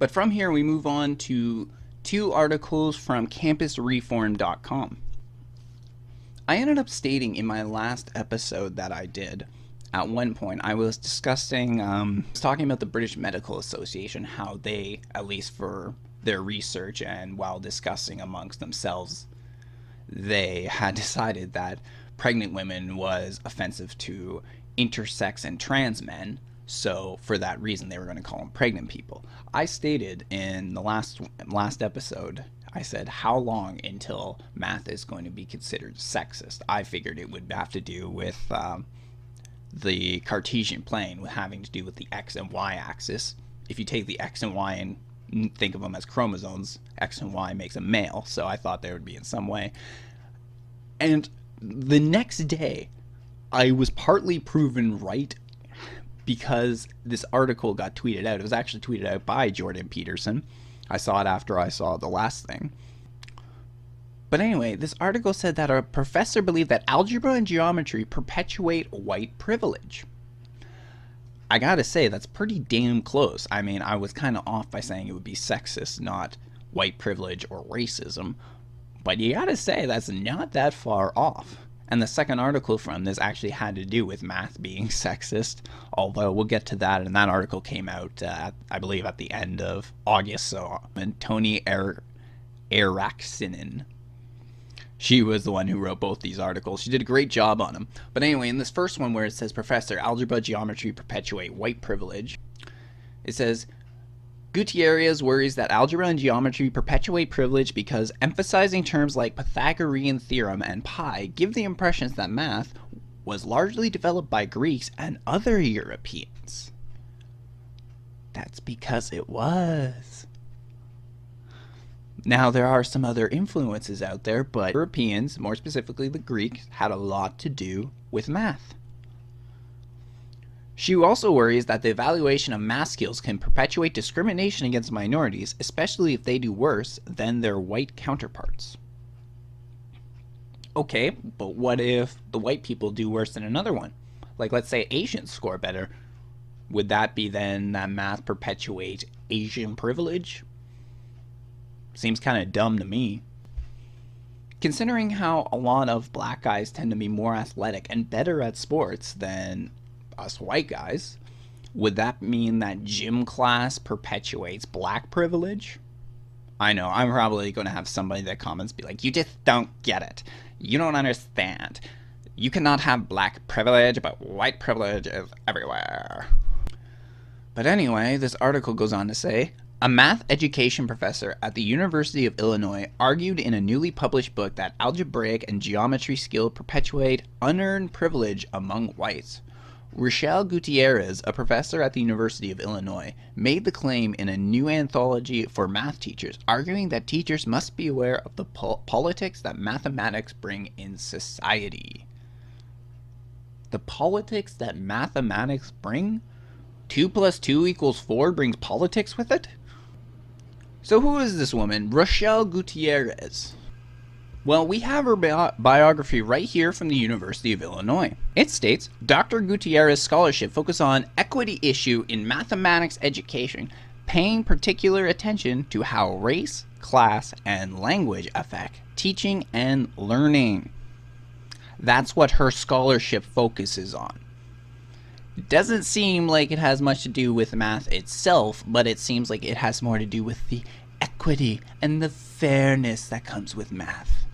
But from here, we move on to 2 articles from campusreform.com. I ended up stating in my last episode that I did, at one point, I was talking about the British Medical Association, how they, at least for their research and while discussing amongst themselves, they had decided that pregnant women was offensive to intersex and trans men, so for that reason they were going to call them pregnant people. I stated in the last episode, I said, how long until math is going to be considered sexist? I figured it would have to do with the Cartesian plane, having to do with the x and y axis. If you take the x and y and think of them as chromosomes, X and Y makes a male, so I thought there would be in some way. And the next day, I was partly proven right because this article got tweeted out. It was actually tweeted out by Jordan Peterson. I saw it after I saw the last thing. But anyway, this article said that a professor believed that algebra and geometry perpetuate white privilege. I gotta say, that's pretty damn close. I mean, I was kind of off by saying it would be sexist, not white privilege or racism. But you gotta say, that's not that far off. And the second article from this actually had to do with math being sexist, although we'll get to that. And that article came out, I believe, at the end of August. So, Toni Eraksinen. She was the one who wrote both these articles. She did a great job on them. But anyway, in this first one where it says, Professor, Algebra, Geometry perpetuate white privilege, it says, Gutierrez worries that algebra and geometry perpetuate privilege because emphasizing terms like Pythagorean theorem and pi give the impressions that math was largely developed by Greeks and other Europeans. That's because it was. Now, there are some other influences out there, but Europeans, more specifically the Greeks, had a lot to do with math. She also worries that the evaluation of math skills can perpetuate discrimination against minorities, especially if they do worse than their white counterparts. Okay, but what if the white people do worse than another one? Like, let's say Asians score better. Would that be then that math perpetuate Asian privilege? Seems kind of dumb to me. Considering how a lot of black guys tend to be more athletic and better at sports than us white guys, would that mean that gym class perpetuates black privilege? I know, I'm probably going to have somebody that comments be like, you just don't get it. You don't understand. You cannot have black privilege, but white privilege is everywhere. But anyway, this article goes on to say, a math education professor at the University of Illinois argued in a newly published book that algebraic and geometry skill perpetuate unearned privilege among whites. Rochelle Gutierrez, a professor at the University of Illinois, made the claim in a new anthology for math teachers, arguing that teachers must be aware of the politics that mathematics bring in society. The politics that mathematics bring? 2 + 2 = 4 brings politics with it? So who is this woman, Rochelle Gutierrez? Well, we have her biography right here from the University of Illinois. It states, Dr. Gutierrez's scholarship focuses on equity issue in mathematics education, paying particular attention to how race, class, and language affect teaching and learning. That's what her scholarship focuses on. It doesn't seem like it has much to do with math itself, but it seems like it has more to do with the equity and the fairness that comes with math.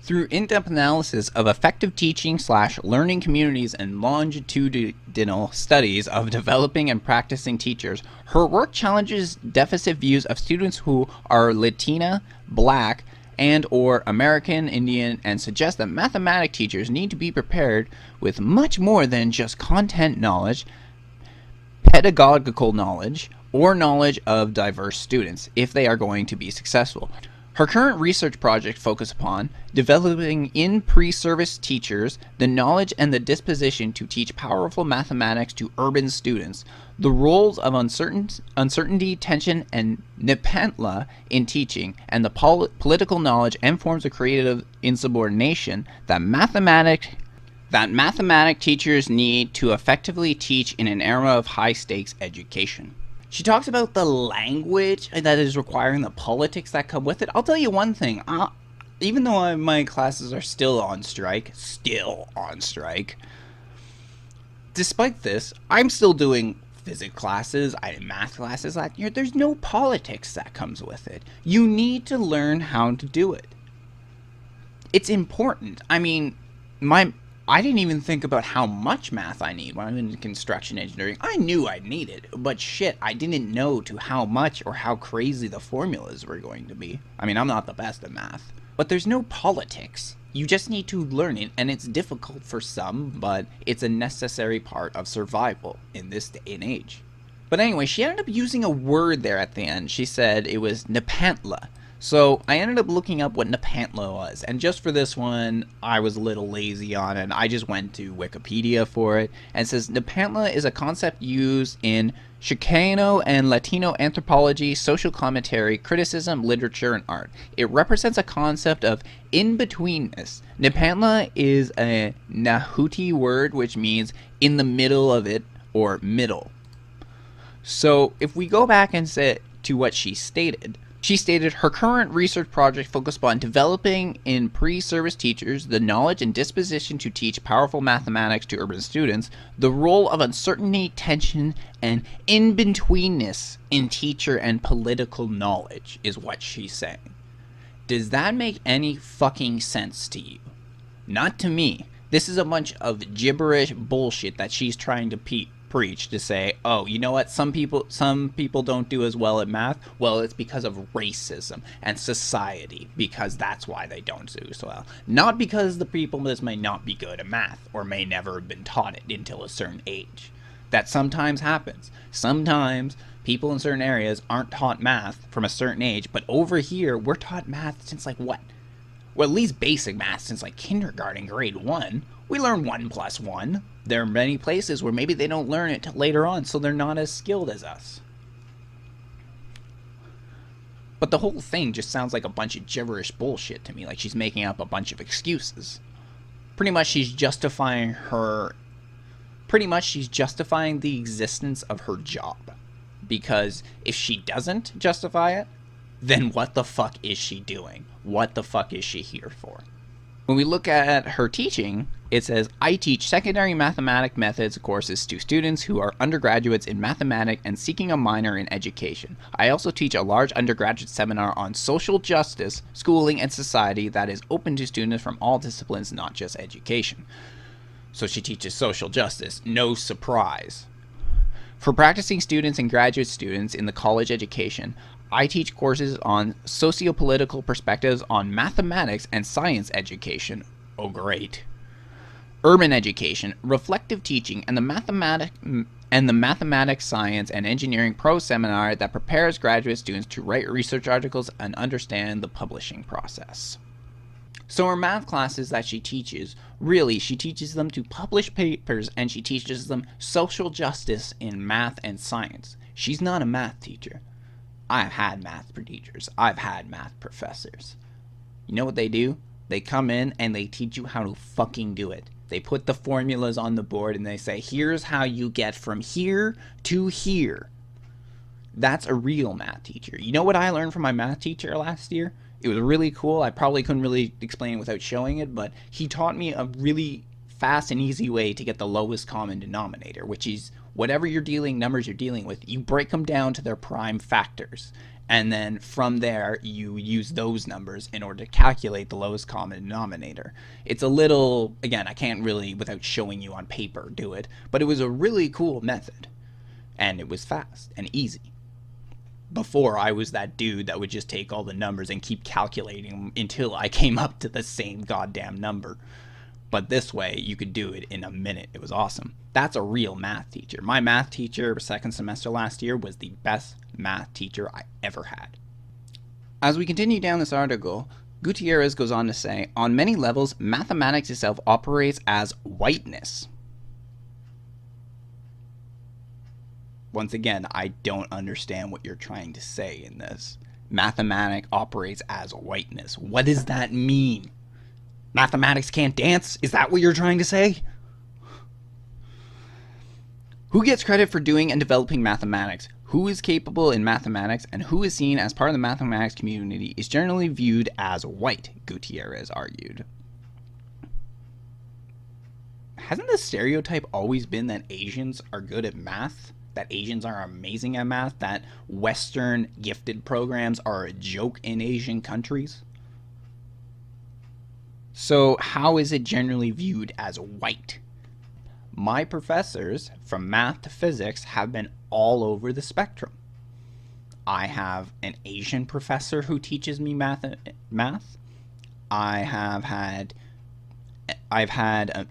Through in-depth analysis of effective teaching/learning communities and longitudinal studies of developing and practicing teachers, her work challenges deficit views of students who are Latina, Black, and or American Indian, and suggests that mathematics teachers need to be prepared with much more than just content knowledge, pedagogical knowledge, or knowledge of diverse students if they are going to be successful. Her current research project focuses upon developing in pre-service teachers the knowledge and the disposition to teach powerful mathematics to urban students, the roles of uncertainty, tension, and nepentla in teaching, and the political knowledge and forms of creative insubordination that mathematic teachers need to effectively teach in an era of high-stakes education. She talks about the language that is required and the politics that come with it. I'll tell you one thing. Even though my classes are still on strike, despite this, I'm still doing physics classes, I had math classes last year. There's no politics that comes with it. You need to learn how to do it. It's important. I mean, I didn't even think about how much math I need when I'm in construction engineering. I knew I'd need it, but shit, I didn't know to how much or how crazy the formulas were going to be. I mean, I'm not the best at math, but there's no politics. You just need to learn it, and it's difficult for some, but it's a necessary part of survival in this day and age. But anyway, she ended up using a word there at the end. She said it was Nepantla. So I ended up looking up what Nepantla was, and just for this one, I was a little lazy on it. I just went to Wikipedia for it, and it says Nepantla is a concept used in Chicano and Latino anthropology, social commentary, criticism, literature, and art. It represents a concept of in-betweenness. Nepantla is a Nahuatl word which means in the middle of it, or middle. So if we go back and say to what she stated her current research project focused on developing in pre-service teachers the knowledge and disposition to teach powerful mathematics to urban students, the role of uncertainty, tension, and in-betweenness in teacher and political knowledge is what she's saying. Does that make any fucking sense to you? Not to me. This is a bunch of gibberish bullshit that she's trying to preach to say, oh, you know what, some people don't do as well at math. Well, it's because of racism and society, because that's why they don't do so well. Not because the people just may not be good at math or may never have been taught it until a certain age. That sometimes happens. Sometimes people in certain areas aren't taught math from a certain age, but over here we're taught math since like what? Well, at least basic math since like kindergarten, grade 1. We learn 1 plus 1. There are many places where maybe they don't learn it till later on, so they're not as skilled as us. But the whole thing just sounds like a bunch of gibberish bullshit to me, like she's making up a bunch of excuses. Pretty much she's justifying the existence of her job. Because if she doesn't justify it, then what the fuck is she doing? What the fuck is she here for? When we look at her teaching, it says, I teach secondary mathematic methods courses to students who are undergraduates in mathematics and seeking a minor in education. I also teach a large undergraduate seminar on social justice, schooling, and society that is open to students from all disciplines, not just education. So she teaches social justice. No surprise. For practicing students and graduate students in the college education, I teach courses on socio-political perspectives on mathematics and science education. Oh, great. Urban education, reflective teaching, and the mathematics, science, and engineering pro seminar that prepares graduate students to write research articles and understand the publishing process. So her math classes that she teaches, really, she teaches them to publish papers, and she teaches them social justice in math and science. She's not a math teacher. I've had math teachers. I've had math professors. You know what they do? They come in and they teach you how to fucking do it. They put the formulas on the board and they say, here's how you get from here to here. That's a real math teacher. You know what I learned from my math teacher last year? It was really cool. I probably couldn't really explain it without showing it, but he taught me a really fast and easy way to get the lowest common denominator, which is whatever numbers you're dealing with, you break them down to their prime factors. And then from there, you use those numbers in order to calculate the lowest common denominator. It's a little, again, I can't really, without showing you on paper, do it. But it was a really cool method. And it was fast and easy. Before, I was that dude that would just take all the numbers and keep calculating them until I came up to the same goddamn number. But this way, you could do it in a minute. It was awesome. That's a real math teacher. My math teacher, second semester last year, was the best math teacher I ever had. As we continue down this article, Gutierrez goes on to say, on many levels, mathematics itself operates as whiteness. Once again, I don't understand what you're trying to say in this. Mathematics operates as whiteness. What does that mean? Mathematics can't dance? Is that what you're trying to say? Who gets credit for doing and developing mathematics? Who is capable in mathematics and who is seen as part of the mathematics community is generally viewed as white, Gutierrez argued. Hasn't the stereotype always been that Asians are good at math? That Asians are amazing at math? That Western gifted programs are a joke in Asian countries? So how is it generally viewed as white? My professors, from math to physics, have been all over the spectrum. I have an Asian professor who teaches me math. I've had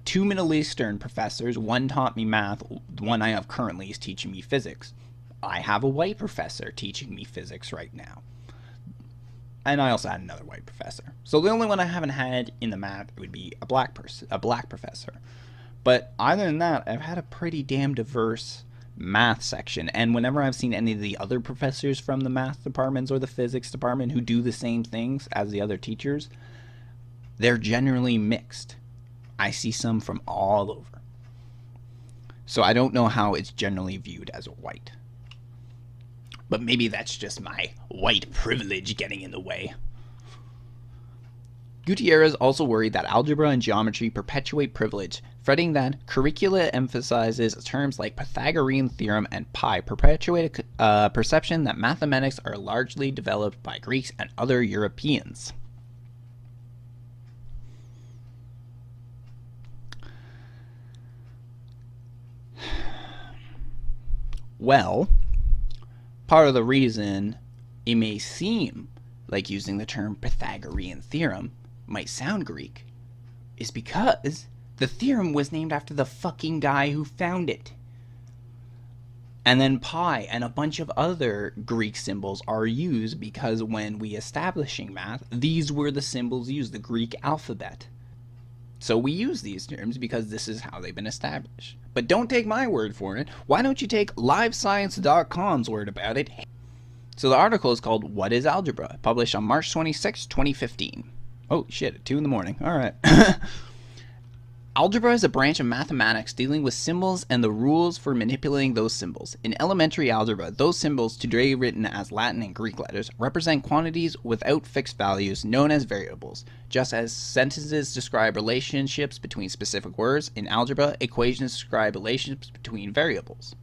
2 Middle Eastern professors. One taught me math. The one I have currently is teaching me physics. I have a white professor teaching me physics right now. And I also had another white professor. So the only one I haven't had in the math would be a black professor. But other than that, I've had a pretty damn diverse math section. And whenever I've seen any of the other professors from the math departments or the physics department who do the same things as the other teachers, they're generally mixed. I see some from all over. So I don't know how it's generally viewed as white. But maybe that's just my white privilege getting in the way. Gutierrez also worried that algebra and geometry perpetuate privilege, fretting that curricula emphasizes terms like Pythagorean theorem and pi perpetuate a perception that mathematics are largely developed by Greeks and other Europeans. Well, part of the reason it may seem like using the term Pythagorean theorem might sound Greek is because the theorem was named after the fucking guy who found it. And then pi and a bunch of other Greek symbols are used because when we establishing math, these were the symbols used, the Greek alphabet. So we use these terms because this is how they've been established. But don't take my word for it. Why don't you take livescience.com's word about it? So the article is called What is Algebra? Published on March 26, 2015. Oh shit, at 2 in the morning. Alright. Algebra is a branch of mathematics dealing with symbols and the rules for manipulating those symbols. In elementary algebra, those symbols, today written as Latin and Greek letters, represent quantities without fixed values known as variables. Just as sentences describe relationships between specific words, in algebra, equations describe relationships between variables.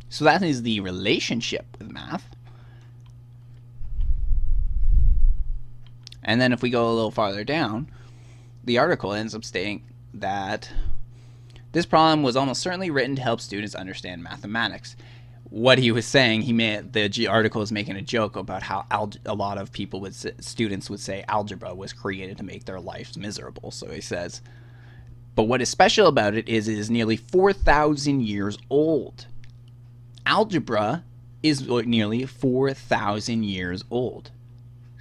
So that is the relationship with math. And then if we go a little farther down, the article ends up stating that this problem was almost certainly written to help students understand mathematics. What he was saying, the article is making a joke about how a lot of students would say algebra was created to make their lives miserable. So he says, but what is special about it is nearly 4,000 years old. Algebra is nearly 4,000 years old.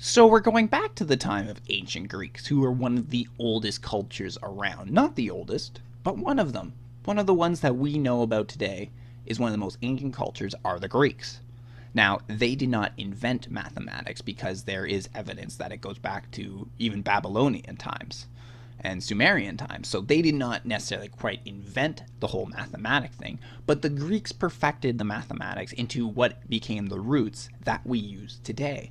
So we're going back to the time of ancient Greeks, who are one of the oldest cultures around. Not the oldest, but one of them. One of the ones that we know about today is one of the most ancient cultures are the Greeks. Now, they did not invent mathematics because there is evidence that it goes back to even Babylonian times and Sumerian times. So they did not necessarily quite invent the whole mathematic thing, but the Greeks perfected the mathematics into what became the roots that we use today.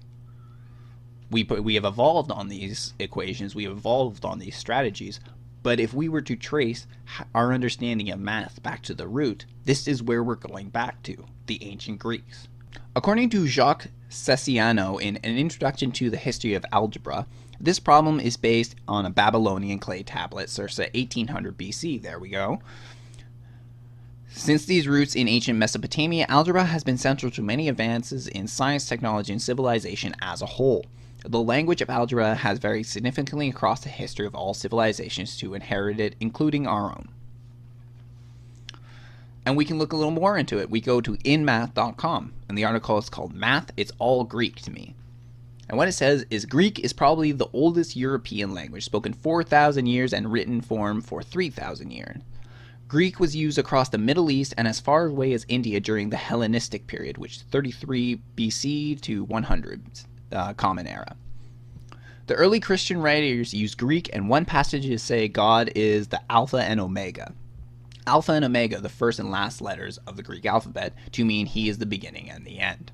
We have evolved on these equations, we have evolved on these strategies, but if we were to trace our understanding of math back to the root, this is where we're going back to, the ancient Greeks. According to Jacques Cessiano in An Introduction to the History of Algebra, this problem is based on a Babylonian clay tablet circa 1800 BC. There we go. Since these roots in ancient Mesopotamia, algebra has been central to many advances in science, technology, and civilization as a whole. The language of algebra has varied significantly across the history of all civilizations to inherit it, including our own. And we can look a little more into it. We go to inmath.com, and the article is called Math, It's All Greek to Me. And what it says is Greek is probably the oldest European language, spoken 4,000 years and written form for 3,000 years. Greek was used across the Middle East and as far away as India during the Hellenistic period, which is 33 BC to 100 Common Era. The early Christian writers used Greek, and one passage is say God is the Alpha and Omega. Alpha and Omega, the first and last letters of the Greek alphabet, to mean he is the beginning and the end.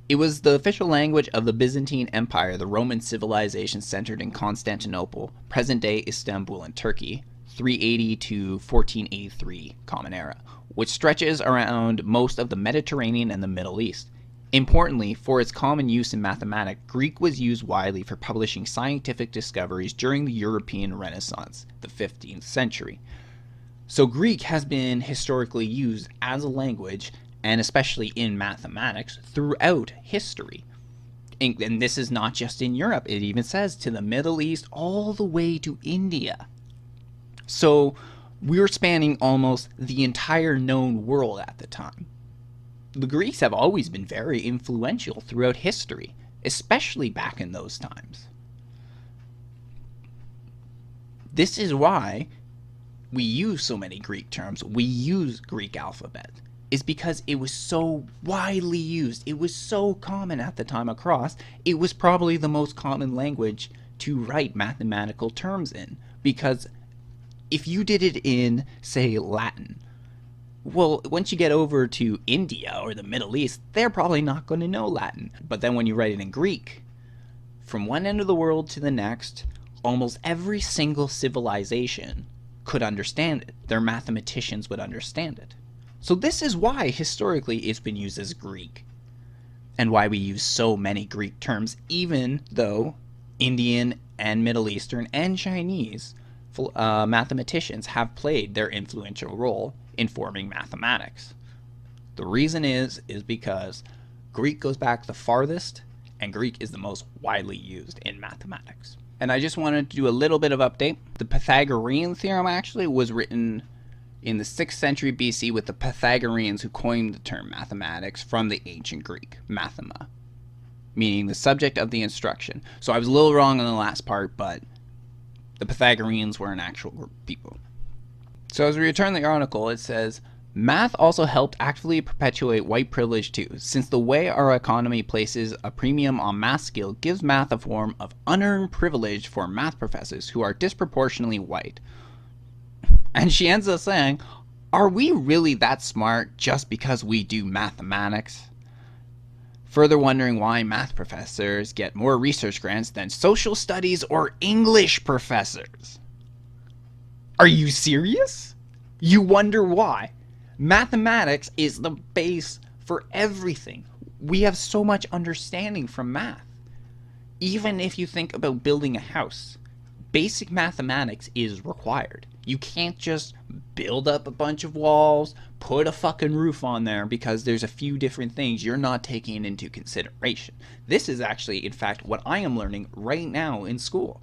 It was the official language of the Byzantine Empire, the Roman civilization centered in Constantinople, present-day Istanbul in Turkey, 380 to 1483 Common Era, which stretches around most of the Mediterranean and the Middle East. Importantly, for its common use in mathematics, Greek was used widely for publishing scientific discoveries during the European Renaissance, the 15th century. So Greek has been historically used as a language, and especially in mathematics, throughout history. And this is not just in Europe. It even says to the Middle East all the way to India. So we're spanning almost the entire known world at the time. The Greeks have always been very influential throughout history, especially back in those times. This is why we use so many Greek terms. We use Greek alphabet. Is because it was so widely used. It was so common at the time across. It was probably the most common language to write mathematical terms in. Because if you did it in, say, Latin, well, once you get over to India or the Middle East, they're probably not going to know Latin. But then when you write it in Greek, from one end of the world to the next, almost every single civilization could understand it. Their mathematicians would understand it. So this is why historically it's been used as Greek, and why we use so many Greek terms, even though Indian and Middle Eastern and Chinese mathematicians have played their influential role in forming mathematics. The reason is because Greek goes back the farthest, and Greek is the most widely used in mathematics. And I just wanted to do a little bit of update. The Pythagorean theorem actually was written in the 6th century BC with the Pythagoreans who coined the term mathematics from the ancient Greek, mathema, meaning the subject of the instruction. So I was a little wrong on the last part, but the Pythagoreans were an actual group of people. So as we return the article, it says, math also helped actively perpetuate white privilege too, since the way our economy places a premium on math skill gives math a form of unearned privilege for math professors who are disproportionately white. And she ends up saying, are we really that smart just because we do mathematics? Further wondering why math professors get more research grants than social studies or English professors. Are you serious? You wonder why? Mathematics is the base for everything. We have so much understanding from math. Even if you think about building a house, basic mathematics is required. You can't just build up a bunch of walls, put a fucking roof on there because there's a few different things you're not taking into consideration. This is actually, in fact, what I am learning right now in school.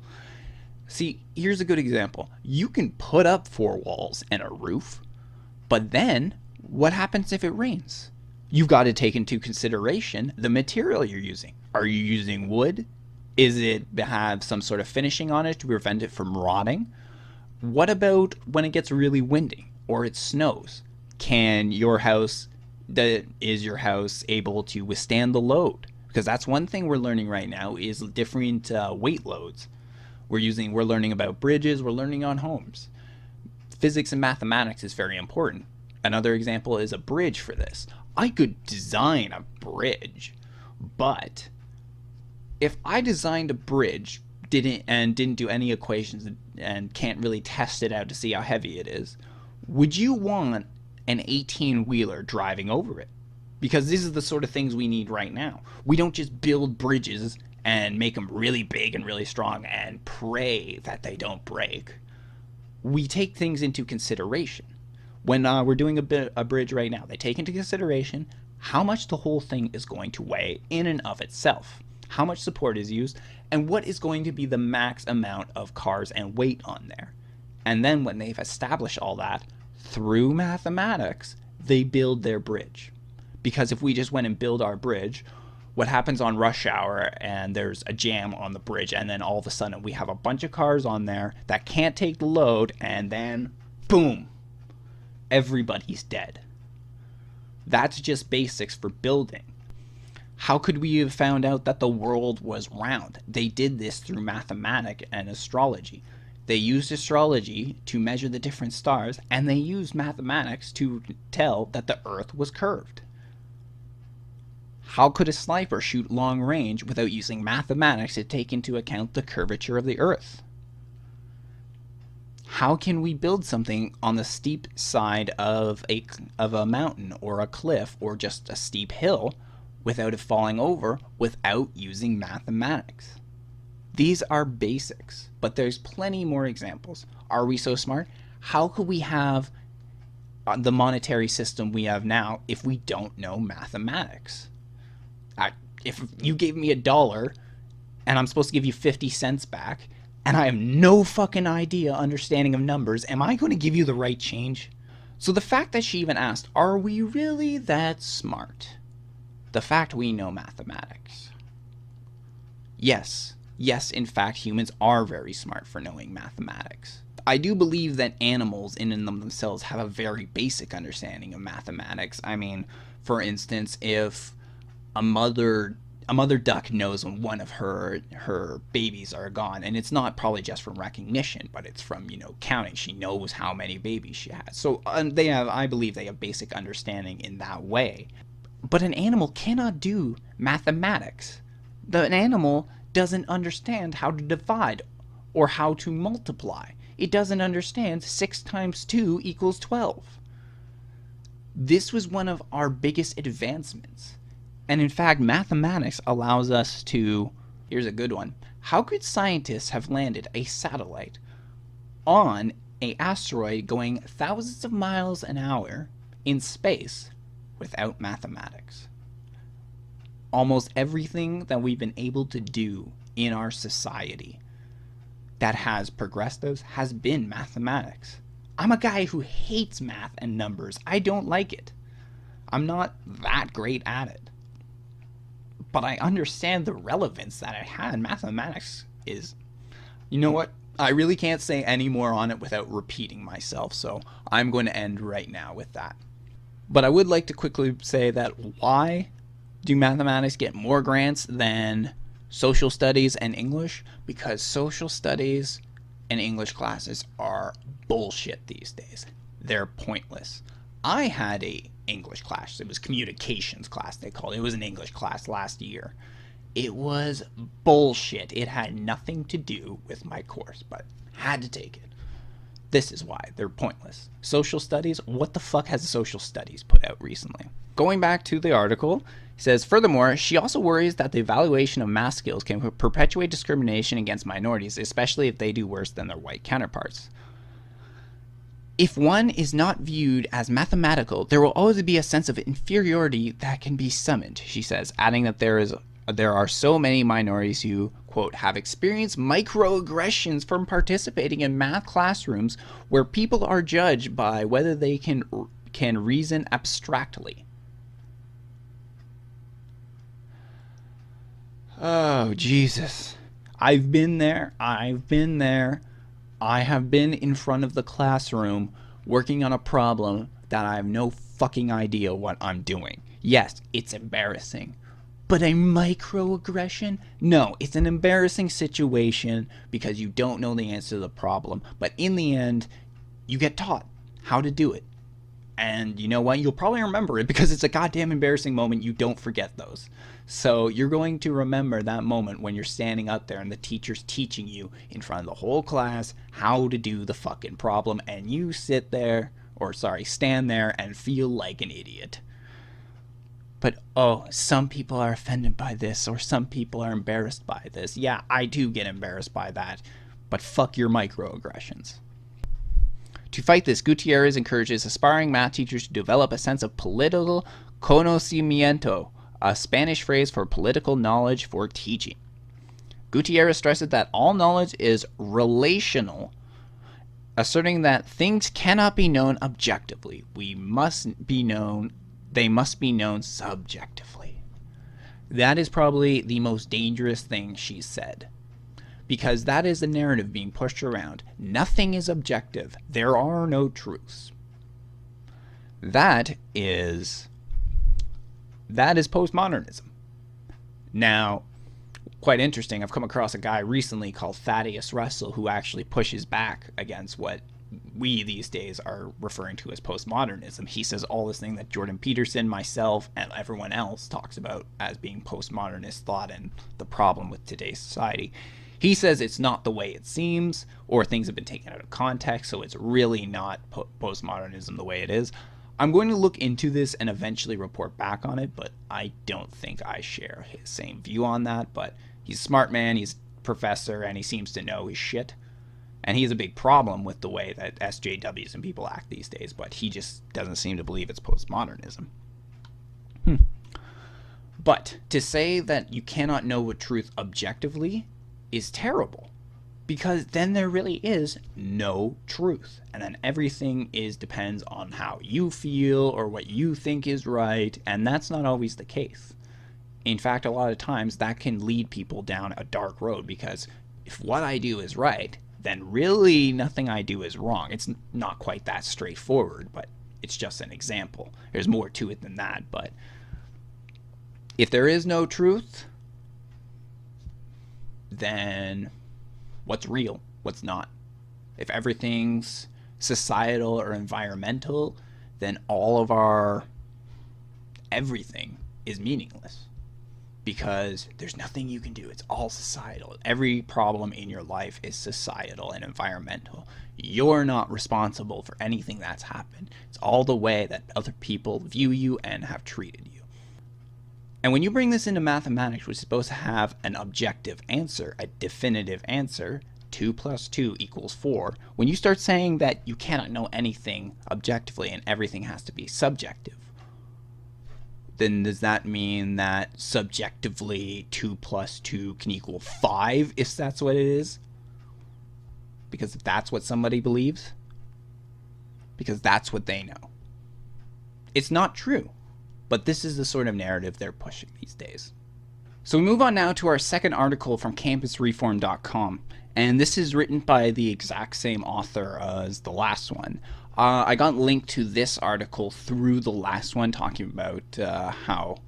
See, here's a good example. You can put up 4 walls and a roof, but then what happens if it rains? You've got to take into consideration the material you're using. Are you using wood? Is it have some sort of finishing on it to prevent it from rotting? What about when it gets really windy or it snows? Is your house able to withstand the load? Because that's one thing we're learning right now is different weight loads. We're learning about bridges, we're learning on homes. Physics and mathematics is very important. Another example is a bridge for this. I could design a bridge, but if I designed a bridge didn't do any equations and can't really test it out to see how heavy it is, would you want an 18-wheeler driving over it? Because these are the sort of things we need right now. We don't just build bridges and make them really big and really strong and pray that they don't break. We take things into consideration. When we're doing a bridge right now, they take into consideration how much the whole thing is going to weigh in and of itself, how much support is used, and what is going to be the max amount of cars and weight on there. And then when they've established all that, through mathematics, they build their bridge. Because if we just went and build our bridge, what happens on rush hour and there's a jam on the bridge and then all of a sudden we have a bunch of cars on there that can't take the load and then boom, everybody's dead. That's just basics for building. How could we have found out that the world was round? They did this through mathematics and astrology. They used astrology to measure the different stars, and they used mathematics to tell that the Earth was curved. How could a sniper shoot long range without using mathematics to take into account the curvature of the Earth? How can we build something on the steep side of a mountain or a cliff or just a steep hill without it falling over without using mathematics? These are basics, but there's plenty more examples. Are we so smart? How could we have the monetary system we have now if we don't know mathematics? If you gave me $1 and I'm supposed to give you 50 cents back, and I have no fucking understanding of numbers, am I going to give you the right change? So the fact that she even asked, are we really that smart? The fact we know mathematics. Yes, in fact, humans are very smart for knowing mathematics. I do believe that animals in and of themselves have a very basic understanding of mathematics. I mean, for instance, if a mother duck knows when one of her babies are gone, and it's not probably just from recognition, but it's from, counting. She knows how many babies she has. So I believe they have basic understanding in that way. But an animal cannot do mathematics. An animal doesn't understand how to divide or how to multiply. It doesn't understand 6 times 2 equals 12. This was one of our biggest advancements. And in fact, mathematics allows us to, here's a good one. How could scientists have landed a satellite on an asteroid going thousands of miles an hour in space without mathematics? Almost everything that we've been able to do in our society that has progressed us has been mathematics. I'm a guy who hates math and numbers. I don't like it. I'm not that great at it. But I understand the relevance that it had. Mathematics is, you know what? I really can't say any more on it without repeating myself, so I'm going to end right now with that. But I would like to quickly say that why do mathematics get more grants than social studies and English? Because social studies and English classes are bullshit these days. They're pointless. I had a English class. It was communications class, they called it. It was an English class last year. It was bullshit. It had nothing to do with my course, but had to take it. This is why they're pointless. Social studies, what the fuck has social studies put out recently? Going back to the article, it says, furthermore, she also worries that the evaluation of math skills can perpetuate discrimination against minorities, especially if they do worse than their white counterparts. If one is not viewed as mathematical, there will always be a sense of inferiority that can be summoned, she says, adding that there are so many minorities who, quote, have experienced microaggressions from participating in math classrooms where people are judged by whether they can reason abstractly. Oh, Jesus. I've been there. I have been in front of the classroom working on a problem that I have no fucking idea what I'm doing. Yes, it's embarrassing. But a microaggression? No, it's an embarrassing situation because you don't know the answer to the problem. But in the end, you get taught how to do it. And you know what? You'll probably remember it because it's a goddamn embarrassing moment. You don't forget those. So you're going to remember that moment when you're standing up there and the teacher's teaching you in front of the whole class how to do the fucking problem. And you stand there and feel like an idiot. But, some people are offended by this or some people are embarrassed by this. Yeah, I do get embarrassed by that. But fuck your microaggressions. To fight this, Gutierrez encourages aspiring math teachers to develop a sense of political conocimiento, a Spanish phrase for political knowledge for teaching. Gutierrez stresses that all knowledge is relational, asserting that things cannot be known objectively. They must be known subjectively. That is probably the most dangerous thing she's said. Because that is the narrative being pushed around. Nothing is objective. There are no truths. That is postmodernism. Now, quite interesting. I've come across a guy recently called Thaddeus Russell who actually pushes back against what we these days are referring to as postmodernism. He says all this thing that Jordan Peterson, myself, and everyone else talks about as being postmodernist thought and the problem with today's society. He says it's not the way it seems, or things have been taken out of context, so it's really not postmodernism the way it is. I'm going to look into this and eventually report back on it, but I don't think I share his same view on that. But he's a smart man, he's a professor, and he seems to know his shit. And he has a big problem with the way that SJWs and people act these days, but he just doesn't seem to believe it's postmodernism. But to say that you cannot know a truth objectively is terrible, because then there really is no truth, and then everything depends on how you feel or what you think is right, and that's not always the case. In fact, a lot of times that can lead people down a dark road, because if what I do is right, then really nothing I do is wrong. It's not quite that straightforward, but it's just an example. There's more to it than that, but if there is no truth, then what's real? What's not? If everything's societal or environmental, then all of our everything is meaningless, because there's nothing you can do. It's all societal. Every problem in your life is societal and environmental. You're not responsible for anything that's happened. It's all the way that other people view you and have treated you. And when you bring this into mathematics, which is supposed to have an objective answer, a definitive answer, 2 + 2 = 4, when you start saying that you cannot know anything objectively and everything has to be subjective, then does that mean that subjectively 2 + 2 can equal 5 if that's what it is? Because if that's what somebody believes? Because that's what they know. It's not true. But this is the sort of narrative they're pushing these days. So we move on now to our second article from campusreform.com. And this is written by the exact same author as the last one. I got linked to this article through the last one, talking about how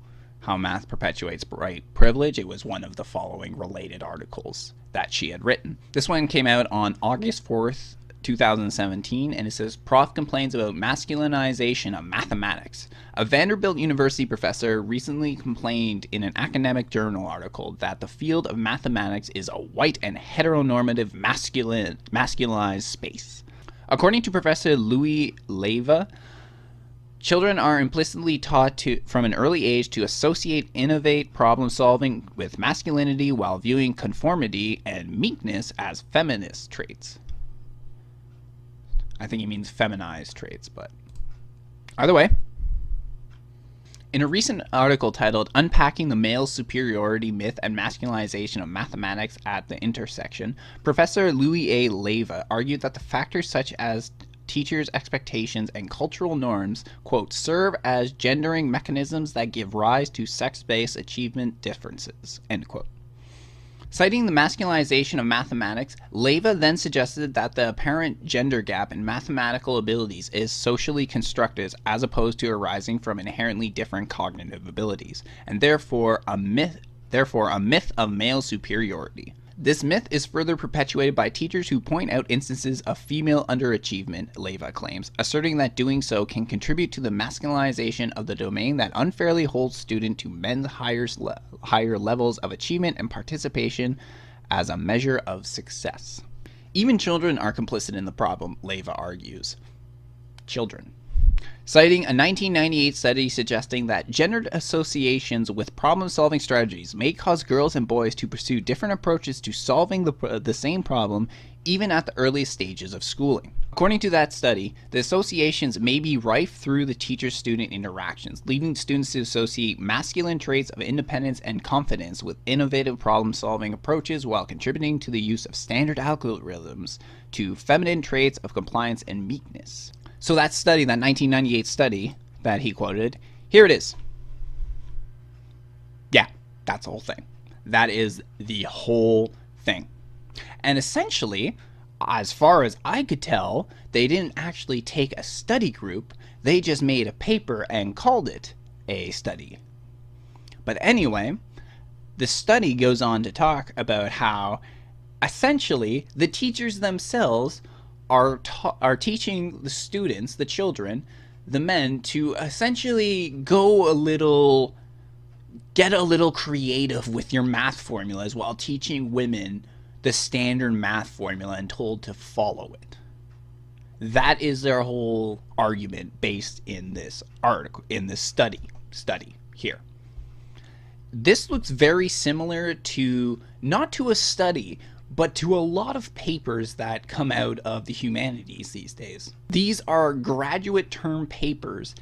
math perpetuates white privilege. It was one of the following related articles that she had written. This one came out on August 4th, 2017, and it says, Prof complains about masculinization of mathematics. A Vanderbilt University professor recently complained in an academic journal article that the field of mathematics is a white and heteronormative masculinized space. According to Professor Louis Leva, children are implicitly taught from an early age to associate, innovate, problem solving with masculinity while viewing conformity and meekness as feminist traits. I think he means feminized traits, but either way. In a recent article titled Unpacking the Male Superiority Myth and Masculinization of Mathematics at the Intersection, Professor Louis A. Leva argued that the factors such as teachers' expectations and cultural norms, quote, serve as gendering mechanisms that give rise to sex-based achievement differences, end quote. Citing the masculinization of mathematics, Leva then suggested that the apparent gender gap in mathematical abilities is socially constructed as opposed to arising from inherently different cognitive abilities, and therefore a myth of male superiority. This myth is further perpetuated by teachers who point out instances of female underachievement, Leva claims, asserting that doing so can contribute to the masculinization of the domain that unfairly holds students to men's higher levels of achievement and participation as a measure of success. Even children are complicit in the problem, Leva argues. Children. Citing a 1998 study suggesting that gendered associations with problem-solving strategies may cause girls and boys to pursue different approaches to solving the same problem even at the earliest stages of schooling. According to that study, the associations may be rife through the teacher-student interactions, leading students to associate masculine traits of independence and confidence with innovative problem-solving approaches while contributing to the use of standard algorithms to feminine traits of compliance and meekness. So that study, that 1998 study that he quoted, here it is. Yeah, that's the whole thing. That is the whole thing. And essentially, as far as I could tell, they didn't actually take a study group. They just made a paper and called it a study. But anyway, The study goes on to talk about how essentially the teachers themselves are teaching the students, the children, the men, to essentially get a little creative with your math formulas while teaching women the standard math formula and told to follow it. That is their whole argument based in this article, in this study here. This looks very similar to, not to a study, but to a lot of papers that come out of the humanities these days. These are graduate term papers,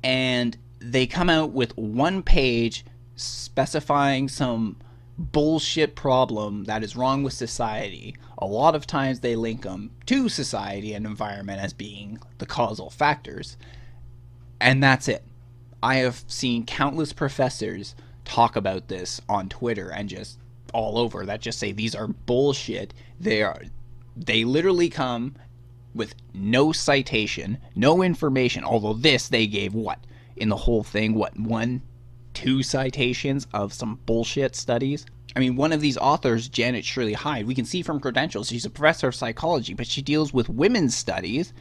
and they come out with one page specifying some bullshit problem that is wrong with society. A lot of times they link them to society and environment as being the causal factors, and that's it. I have seen countless professors talk about this on Twitter and just all over that just say these are bullshit. They literally come with no citation, no information, although this they gave in the whole thing, 2 citations of some bullshit studies. I mean, one of these authors, Janet Shirley Hyde, we can see from credentials, she's a professor of psychology, but she deals with women's studies,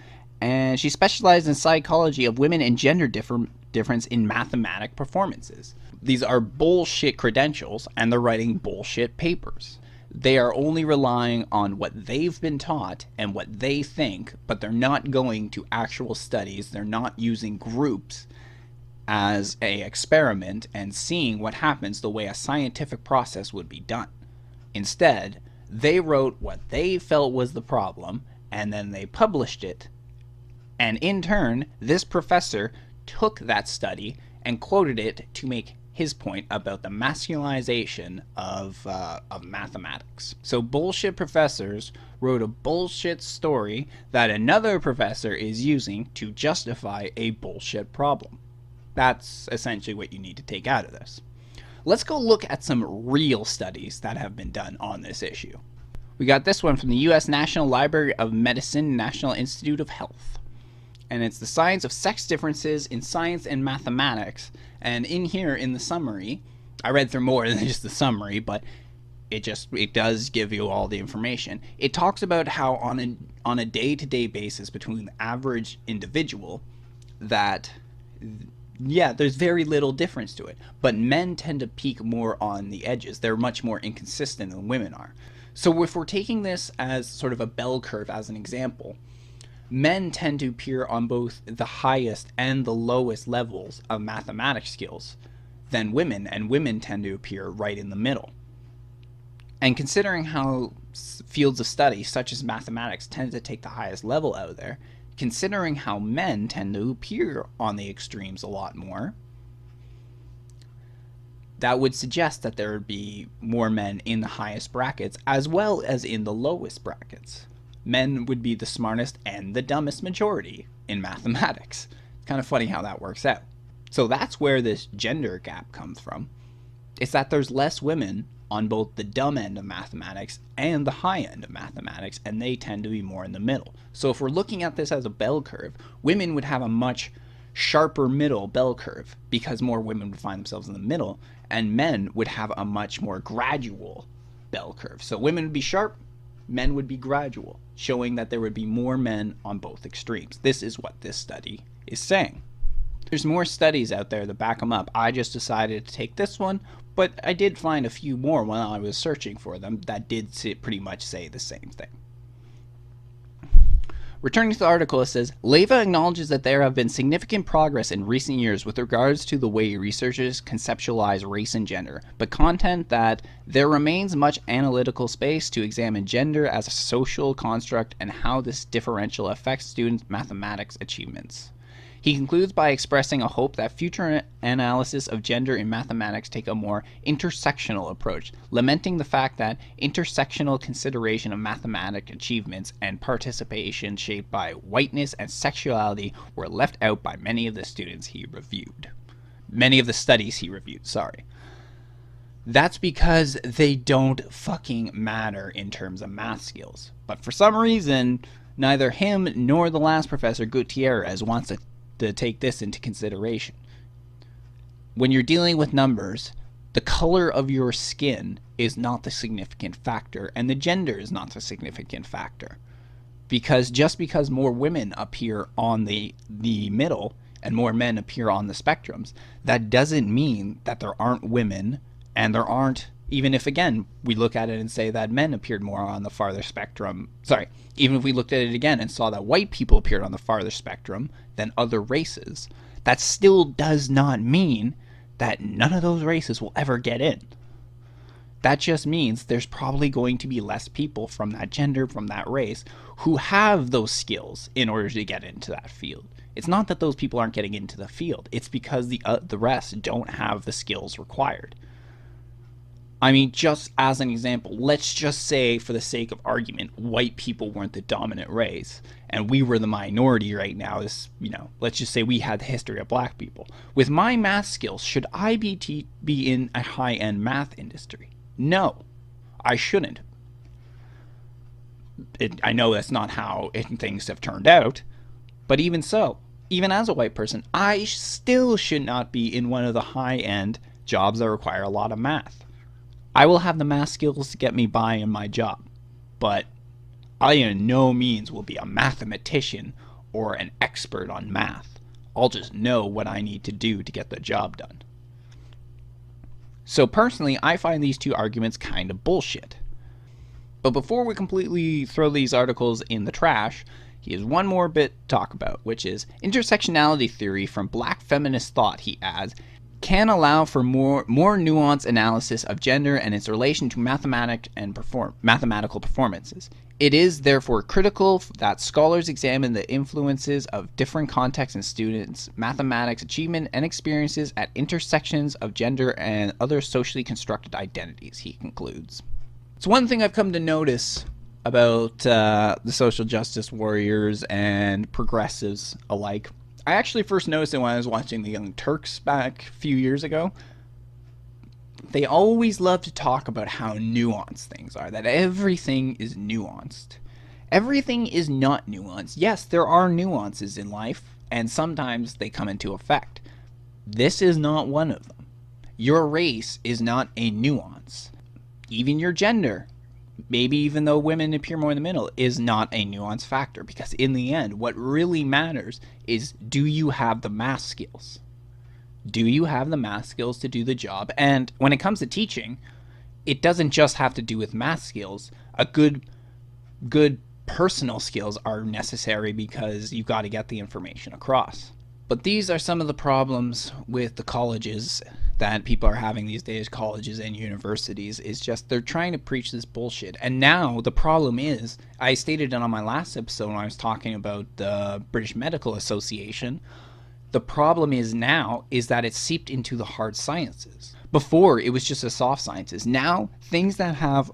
and she specializes in psychology of women and gender difference in mathematic performances. These are bullshit credentials, and they're writing bullshit papers. They are only relying on what they've been taught and what they think, but they're not going to actual studies. They're not using groups as a experiment and seeing what happens the way a scientific process would be done. Instead, they wrote what they felt was the problem, and then they published it. And in turn, this professor took that study and quoted it to make his point about the masculinization of mathematics. So bullshit professors wrote a bullshit story that another professor is using to justify a bullshit problem. That's essentially what you need to take out of this. Let's go look at some real studies that have been done on this issue. We got this one from the U.S. National Library of Medicine, National Institute of Health. And it's the science of sex differences in science and mathematics. And in here, in the summary, I read through more than just the summary, but it does give you all the information. It talks about how on a day-to-day basis between the average individual that, yeah, there's very little difference to it. But men tend to peak more on the edges. They're much more inconsistent than women are. So if we're taking this as sort of a bell curve as an example, men tend to appear on both the highest and the lowest levels of mathematics skills than women, and women tend to appear right in the middle. And considering how fields of study such as mathematics tend to take the highest level out there, considering how men tend to appear on the extremes a lot more, that would suggest that there would be more men in the highest brackets as well as in the lowest brackets. Men would be the smartest and the dumbest majority in mathematics. It's kind of funny how that works out. So that's where this gender gap comes from. It's that there's less women on both the dumb end of mathematics and the high end of mathematics, and they tend to be more in the middle. So if we're looking at this as a bell curve, women would have a much sharper middle bell curve because more women would find themselves in the middle, and men would have a much more gradual bell curve. So women would be sharp, men would be gradual, showing that there would be more men on both extremes. This is what this study is saying. There's more studies out there that back them up. I just decided to take this one, but I did find a few more when I was searching for them that did pretty much say the same thing. Returning to the article, it says, Leva acknowledges that there have been significant progress in recent years with regards to the way researchers conceptualize race and gender, but contend that there remains much analytical space to examine gender as a social construct and how this differential affects students' mathematics achievements. He concludes by expressing a hope that future analysis of gender in mathematics take a more intersectional approach, lamenting the fact that intersectional consideration of mathematic achievements and participation shaped by whiteness and sexuality were left out by many of the studies he reviewed. That's because they don't fucking matter in terms of math skills. But for some reason, neither him nor the last professor, Gutierrez, wants to take this into consideration. When you're dealing with numbers, The color of your skin is not the significant factor, and the gender is not the significant factor. Because just because more women appear on the middle and more men appear on the spectrums, that doesn't mean that there aren't women, and there aren't, even if, again, we look at it and say that men appeared more on the farther spectrum. Sorry, even if we looked at it again and saw that white people appeared on the farther spectrum than other races, that still does not mean that none of those races will ever get in. That just means there's probably going to be less people from that gender, from that race, who have those skills in order to get into that field. It's not that those people aren't getting into the field. It's because the rest don't have the skills required. I mean, just as an example, let's just say, for the sake of argument, white people weren't the dominant race, and we were the minority right now. Let's just say we had the history of black people. With my math skills, should I be in a high-end math industry? No, I shouldn't. I know that's not how things have turned out, but even so, even as a white person, I still should not be in one of the high-end jobs that require a lot of math. I will have the math skills to get me by in my job, but I in no means will be a mathematician or an expert on math. I'll just know what I need to do to get the job done. So personally, I find these two arguments kind of bullshit. But before we completely throw these articles in the trash, here's one more bit to talk about, which is intersectionality theory from black feminist thought, he adds, can allow for more nuanced analysis of gender and its relation to mathematical performances. It is therefore critical that scholars examine the influences of different contexts in students' mathematics achievement and experiences at intersections of gender and other socially constructed identities, he concludes. It's one thing I've come to notice about the social justice warriors and progressives alike. I actually first noticed it when I was watching the Young Turks back a few years ago. They always love to talk about how nuanced things are, that everything is nuanced. Everything is not nuanced. Yes, there are nuances in life, and sometimes they come into effect. This is not one of them. Your race is not a nuance. Even your gender, maybe even though women appear more in the middle, is not a nuance factor, because in the end, what really matters is, do you have the math skills? Do you have the math skills to do the job? And when it comes to teaching, it doesn't just have to do with math skills. A good personal skills are necessary because you've got to get the information across. But these are some of the problems with the colleges that people are having these days, colleges and universities, is just they're trying to preach this bullshit. And now the problem is, I stated it on my last episode when I was talking about the British Medical Association, the problem is now is that it's seeped into the hard sciences. Before, it was just the soft sciences. Now, things that have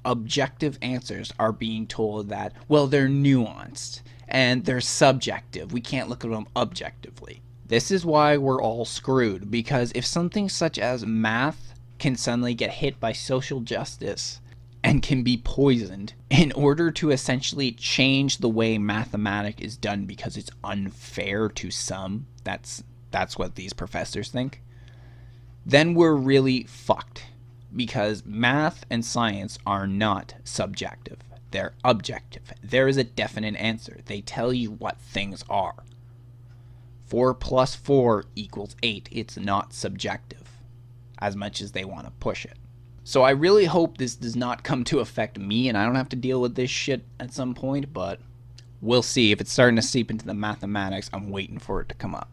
objective answers are being told that, well, they're nuanced and they're subjective. We can't look at them objectively. This is why we're all screwed, because if something such as math can suddenly get hit by social justice and can be poisoned in order to essentially change the way mathematics is done because it's unfair to some, that's what these professors think, then we're really fucked, because math and science are not subjective. They're objective. There is a definite answer. They tell you what things are. 4 plus 4 equals 8. It's not subjective, as much as they want to push it. So I really hope this does not come to affect me and I don't have to deal with this shit at some point, but we'll see. If it's starting to seep into the mathematics, I'm waiting for it to come up.